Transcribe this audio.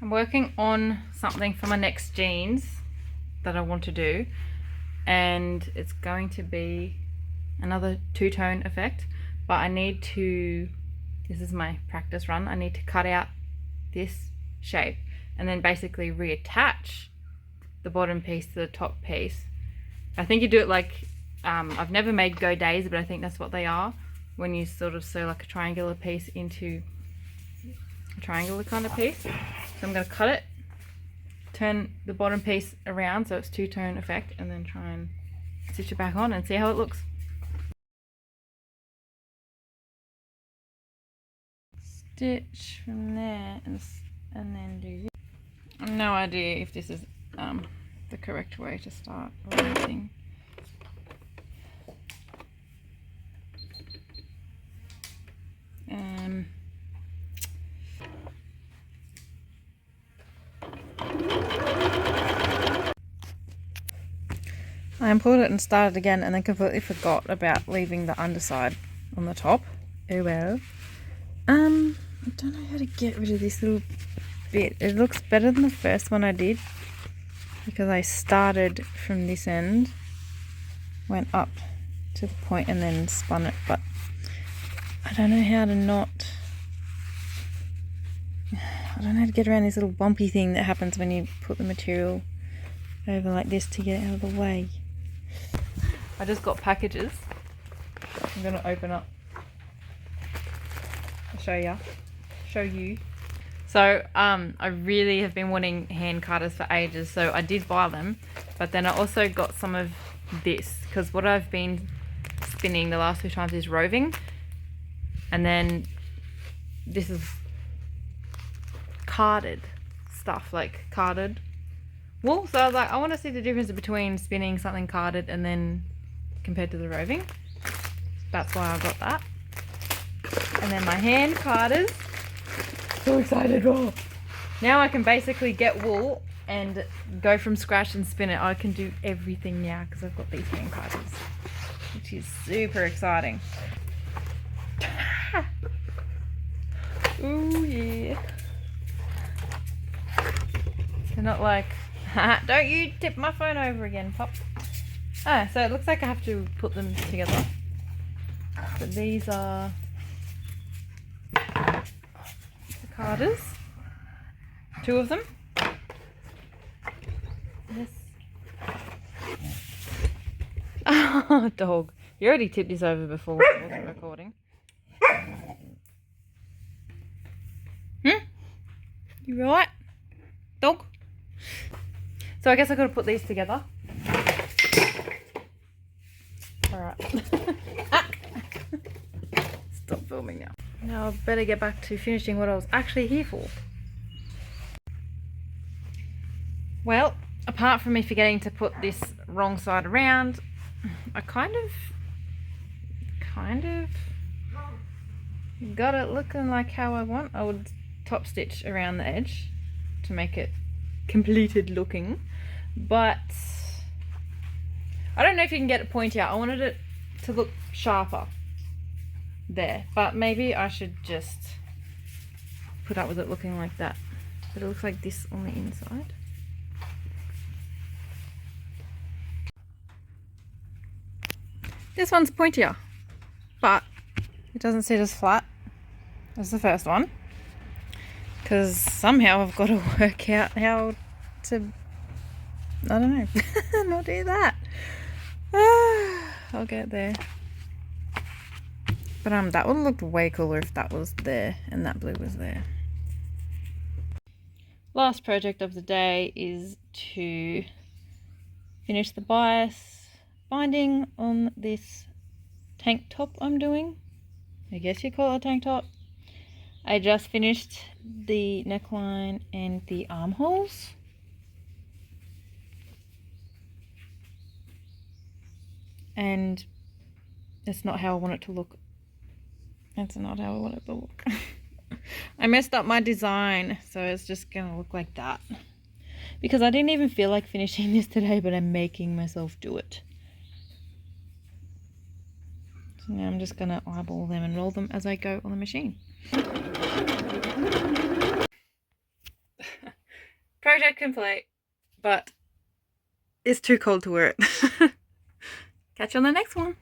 I'm working on something for my next jeans that I want to do, and it's going to be another two-tone effect, but I need to, this is my practice run, I need to cut out this shape and then basically reattach the bottom piece to the top piece. I think you do it like, I've never made go days, but I think that's what they are, when you sort of sew like a triangular piece into a triangular kind of piece. So I'm going to cut it, turn the bottom piece around so it's two-tone effect, and then try and stitch it back on and see how it looks. Stitch from there and then do this. I have no idea if this is the correct way to start or anything. I unpulled it and started again and then completely forgot about leaving the underside on the top. Oh well. I don't know how to get rid of this little bit. It looks better than the first one I did because I started from this end, went up to the point and then spun it, but I don't know how to I don't know how to get around this little bumpy thing that happens when you put the material over like this to get it out of the way. I just got packages. I'm going to open up. I'll show you. So I really have been wanting hand cutters for ages, so I did buy them, but then I also got some of this because what I've been spinning the last 2 times is roving, and then this is carded stuff, like carded wool. So I was like, I want to see the difference between spinning something carded and then compared to the roving. That's why I got that. And then my hand carders. So excited. Oh. Now I can basically get wool and go from scratch and spin it. I can do everything now because I've got these hand carders, which is super exciting. Ooh yeah. They're not like, don't you tip my phone over again, Pop. Ah, so it looks like I have to put them together. But these are the carders. 2 of them. Yes. Oh, dog. You already tipped this over before when I wasn't recording. You right? Dog? So I guess I've got to put these together. Alright. Stop filming now. Now I better get back to finishing what I was actually here for. Well, apart from me forgetting to put this wrong side around, I kind of got it looking like how I want. I would top stitch around the edge to make it completed looking, but I don't know if you can get it pointy out. I wanted it to look sharper there, but maybe I should just put up with it looking like that. But it looks like this on the inside. This one's pointier, but it doesn't sit as flat as the first one because somehow I've got to work out how to, I don't know, not do that. I'll get there. But that would have looked way cooler if that was there and that blue was there. Last project of the day is to finish the bias binding on this tank top I'm doing. I guess you call it a tank top. I just finished the neckline and the armholes. And it's not how I want it to look. That's not how I want it to look. I messed up my design, so it's just gonna look like that. Because I didn't even feel like finishing this today, but I'm making myself do it. So now I'm just gonna eyeball them and roll them as I go on the machine. project complete, but it's too cold to wear it. Catch you on the next one.